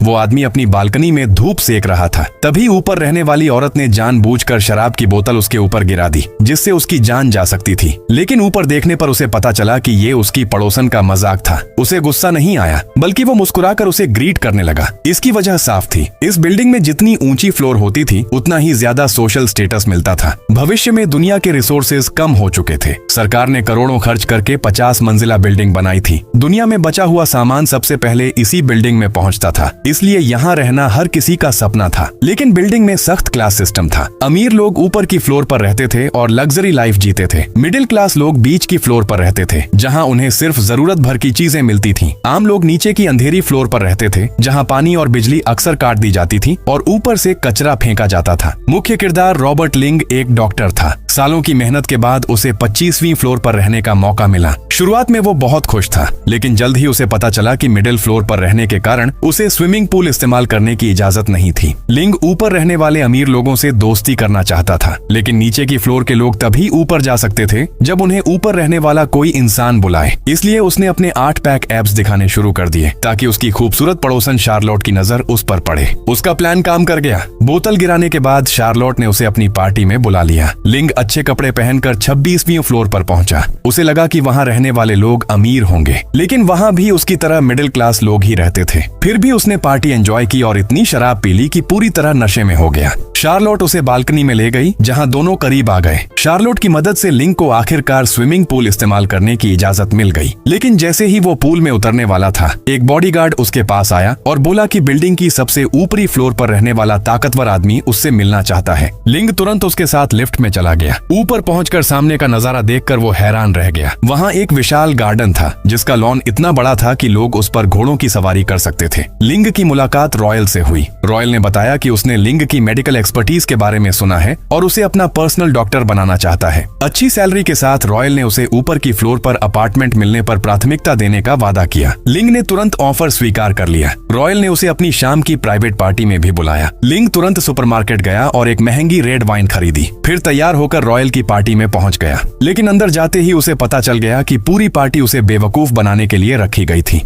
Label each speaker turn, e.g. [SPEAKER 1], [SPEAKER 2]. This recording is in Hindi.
[SPEAKER 1] वो आदमी अपनी बालकनी में धूप सेक रहा था। तभी ऊपर रहने वाली औरत ने जानबूझकर शराब की बोतल उसके ऊपर गिरा दी, जिससे उसकी जान जा सकती थी। लेकिन ऊपर देखने पर उसे पता चला कि ये उसकी पड़ोसन का मजाक था। उसे गुस्सा नहीं आया, बल्कि वो मुस्कुराकर उसे ग्रीट करने लगा। इसकी वजह साफ थी, इस बिल्डिंग में जितनी ऊंची फ्लोर होती थी उतना ही ज्यादा सोशल स्टेटस मिलता था। भविष्य में दुनिया के रिसोर्सेज कम हो चुके थे। सरकार ने करोड़ों खर्च करके 50 मंजिला बिल्डिंग बनाई थी। दुनिया में बचा हुआ सामान सबसे पहले इसी बिल्डिंग में पहुंचता था, इसलिए यहाँ रहना हर किसी का सपना था। लेकिन बिल्डिंग में सख्त क्लास सिस्टम था। अमीर लोग ऊपर की फ्लोर पर रहते थे और लग्जरी लाइफ जीते थे। मिडिल क्लास लोग बीच की फ्लोर पर रहते थे, जहाँ उन्हें सिर्फ जरूरत भर की चीजें मिलती थी। आम लोग नीचे की अंधेरी फ्लोर पर रहते थे, जहाँ पानी और बिजली अक्सर काट दी जाती थी और ऊपर से कचरा फेंका जाता था। मुख्य किरदार रॉबर्ट लिंग एक डॉक्टर था। सालों की मेहनत के बाद उसे 25वीं फ्लोर पर रहने का मौका मिला। शुरुआत में वो बहुत खुश था, लेकिन जल्द ही उसे पता चला कि मिडिल फ्लोर पर रहने के कारण उसे स्विमिंग पूल इस्तेमाल करने की इजाजत नहीं थी। लिंग ऊपर रहने वाले अमीर लोगों से दोस्ती करना चाहता था, लेकिन नीचे की फ्लोर के लोग तभी ऊपर जा सकते थे जब उन्हें ऊपर रहने वाला कोई इंसान बुलाए। इसलिए उसने अपने 8 पैक एब्स दिखाने शुरू कर दिए, ताकि उसकी खूबसूरत पड़ोसन शार्लोट की नजर उस पर पड़े। उसका प्लान काम कर गया। बोतल गिराने के बाद शार्लोट ने उसे अपनी पार्टी में बुला लिया। लिंग अच्छे कपड़े पहनकर 26वीं फ्लोर पर पहुंचा। उसे लगा कि वहां रहने वाले लोग अमीर होंगे, लेकिन वहां भी उसकी तरह मिडिल क्लास लोग ही रहते थे। फिर भी उसने पार्टी एंजॉय की और इतनी शराब पी ली कि पूरी तरह नशे में हो गया। शार्लोट उसे बालकनी में ले गई, जहां दोनों करीब आ गए। शार्लोट की मदद से लिंग को आखिरकार स्विमिंग पूल इस्तेमाल करने की इजाजत मिल गई। लेकिन जैसे ही वो पूल में उतरने वाला था, एक बॉडीगार्ड उसके पास आया और बोला कि बिल्डिंग की सबसे ऊपरी फ्लोर पर रहने वाला ताकतवर आदमी उससे मिलना चाहता है। लिंग तुरंत उसके साथ लिफ्ट में चला गया। ऊपर पहुंचकर सामने का नजारा देखकर वो हैरान रह गया। वहां एक विशाल गार्डन था, जिसका लॉन इतना बड़ा था कि लोग उस पर घोड़ों की सवारी कर सकते थे। लिंग की मुलाकात रॉयल से हुई। रॉयल ने बताया कि उसने लिंग की मेडिकल एक्सपर्टीज के बारे में सुना है और उसे अपना पर्सनल डॉक्टर बनाना चाहता है। अच्छी सैलरी के साथ रॉयल ने उसे ऊपर की फ्लोर पर अपार्टमेंट मिलने पर प्राथमिकता देने का वादा किया। लिंग ने तुरंत ऑफर स्वीकार कर लिया। रॉयल ने उसे अपनी शाम की प्राइवेट पार्टी में भी बुलाया। लिंग तुरंत सुपरमार्केट गया और एक महंगी रेड वाइन खरीदी। फिर तैयार होकर रॉयल की पार्टी में पहुंच गया। लेकिन अंदर जाते ही उसे पता चल गया कि पूरी पार्टी उसे बेवकूफ बनाने के लिए रखी गई थी।